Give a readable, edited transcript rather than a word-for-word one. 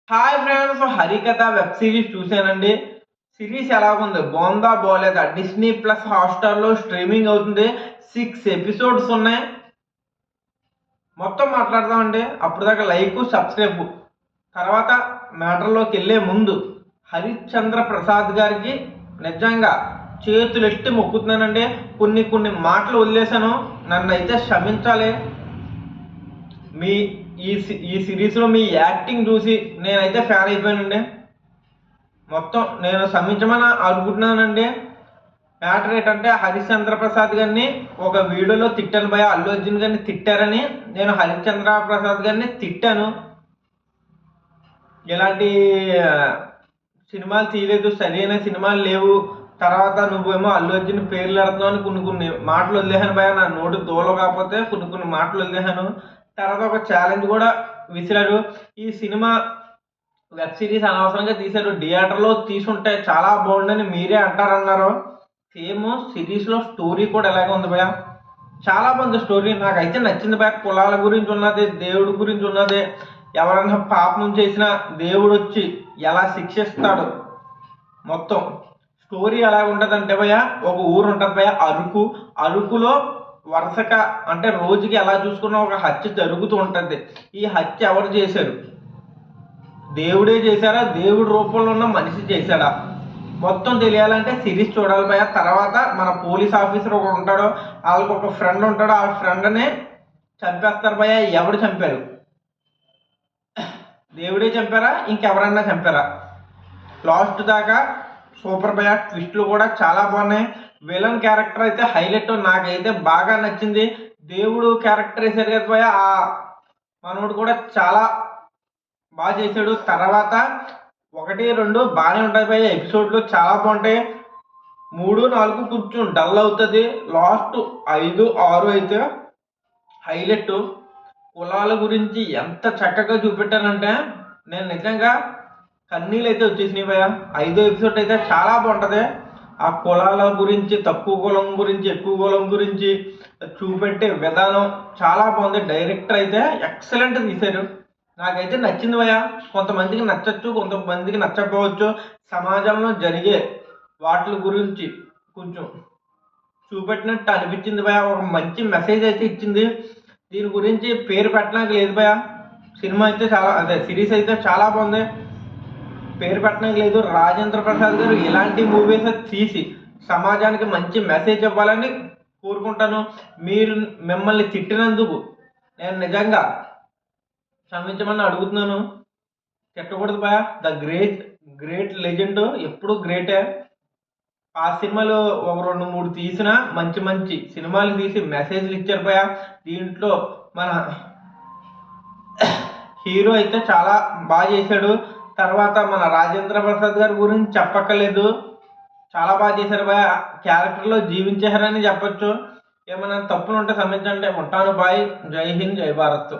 Hi friends, హరికథ web series చూసానండి. Series ఎలా ఉంది, బాగుందా బాగోలేదా? డిస్నీ ప్లస్ హాట్‌స్టార్‌లో స్ట్రీమింగ్ అవుతుంది. 6 ఎపిసోడ్స్ ఉన్నాయి. మొత్తం మాట్లాడదామండి. అప్పటిదాకా లైక్, సబ్స్క్రైబ్. తర్వాత మ్యాటర్‌లోకెళ్ళే ముందు హరిశ్చంద్ర ప్రసాద్ గారికి నిజంగా చేతులెత్తి మొక్కుతున్నానండి. కొన్ని మాటలు వదిలేశాను. నన్నైతే క్షమించాలి. మీ ఈ సిరీస్‌లో మీ యాక్టింగ్ చూసి నేనైతే ఫ్యాన్ అయిపోయానండి. మొత్తం నేను క్షమించమని అనుకుంటున్నానండి. మ్యాటర్ ఏంటంటే హరిశ్చంద్ర ప్రసాద్ గారిని ఒక వీడియోలో తిట్టాను భయ్యా. అల్లు అర్జున్ గారిని తిట్టారని నేను హరిశ్చంద్ర ప్రసాద్ గారిని తిట్టాను. ఇలాంటి సినిమాలు తీయలేదు, సరైన సినిమాలు లేవు. తర్వాత నువ్వేమో అల్లు అర్జున్ పేర్లు పెడుతున్నావు అని కొన్ని మాటలు వదిలేసాను భయ్యా. నా నోటి దూల కాకపోతే కొన్ని మాటలు వదిలేసాను. తర్వాత ఒక ఛాలెంజ్ కూడా విసిరారు. ఈ సినిమా వెబ్ సిరీస్ అనవసరంగా తీశారు. థియేటర్‌లో తీసుంటే చాలా బాగుండని మీరే అంటారన్నారు. సేమ్ సిరీస్‌లో స్టోరీ కూడా ఇలాగే ఉంది భయ్యా. చాలా బాగుంది స్టోరీ. నాకైతే నచ్చింది భయ్యా. కులాల గురించి ఉన్నది, దేవుడి గురించి ఉన్నది. ఎవరైనా పాపం చేసినా దేవుడొచ్చి ఎలా శిక్షిస్తాడు. మొత్తం స్టోరీ ఎలా ఉంటదంటే భయ్యా, ఒక ఊరు ఉంటది భయ్యా అరకు. అరకులో వరుసగా అంటే రోజుకి ఎలా చూసుకున్నా ఒక హత్య జరుగుతూ ఉంటది. ఈ హత్య ఎవరు చేశారు? దేవుడే చేశారా? దేవుడి రూపంలో ఉన్న మనిషి చేశాడా? మొత్తం తెలియాలంటే సిరీస్ చూడాలి భయ్యా. తర్వాత మన పోలీస్ ఆఫీసర్ ఒకడు ఉంటాడు. వాళ్ళకి ఒక ఫ్రెండ్ ఉంటాడు. ఆ ఫ్రెండ్‌ని చంపేస్తారు భయ్యా. ఎవడు చంపారు? దేవుడే చంపారా? ఇంకెవరన్నా చంపారా? లాస్ట్ దాకా సూపర్ భయ్యా. ట్విస్టులు కూడా చాలా బాగున్నాయి. విలన్ క్యారెక్టర్ అయితే హైలైట్. నాకైతే బాగా నచ్చింది. దేవుడు క్యారెక్టర్ వేశారు కదా భయ్యా, ఆ మనోడు కూడా చాలా బాగా చేశాడు. తర్వాత 1, 2 బాగానే ఉంటాయి భయ్యా. ఎపిసోడ్లు చాలా బాగుంటాయి. 3, 4 కొంచెం డల్ అవుతుంది. లాస్ట్ 5, 6 అయితే హైలైట్. కులాల గురించి ఎంత చక్కగా చూపెట్టానంటే నేను నిజంగా కన్నీళ్ళు అయితే వచ్చేసినాయి భయ్యా. 5వ ఎపిసోడ్ అయితే చాలా బాగుంటుంది. ఆ కులాల గురించి, తక్కువ కులం గురించి, ఎక్కువ కులం గురించి చూపెట్టే విధానం చాలా బాగుంది. డైరెక్టర్ అయితే ఎక్సలెంట్ తీశారు. నాకైతే నచ్చింది భయ్యా. కొంతమందికి నచ్చచ్చు, కొంతమందికి నచ్చకపోవచ్చు. సమాజంలో జరిగే వాటి గురించి కొంచెం చూపెట్టినట్టు అనిపించింది భయ్యా. ఒక మంచి మెసేజ్ అయితే ఇచ్చింది. దీని గురించి పేరు పెట్టడానికి లేదు భయ్యా. సినిమా అయితే చాలా సిరీస్ అయితే చాలా బాగుంది. పేరు పెట్టడానికి లేదు. రాజేంద్ర ప్రసాద్ గారు ఇలాంటి మూవీస్ తీసి సమాజానికి మంచి మెసేజ్ ఇవ్వాలని కోరుకుంటాను. మీరు మిమ్మల్ని తిట్టినందుకు నేను నిజంగా క్షమించమని అడుగుతున్నాను. తిట్టకూడదు భయ్యా. ద గ్రేట్ లెజెండ్ ఎప్పుడు గ్రేటే. ఆ సినిమాలు ఒక 2, 3 తీసిన మంచి సినిమాలు తీసి మెసేజ్‌లు ఇచ్చారు భయ్యా. దీంట్లో మన హీరో అయితే చాలా బాగా చేశాడు. తర్వాత మన రాజేంద్ర ప్రసాద్ గారి గురించి చెప్పక్కర్లేదు. చాలా బాగా చేశారు భయ్యా. క్యారెక్టర్‌లో జీవించారని చెప్పొచ్చు. ఏమైనా తప్పులుంటే క్షమించండి. ఉంటాను. బాయ్. జై హింద్, జై భారత్.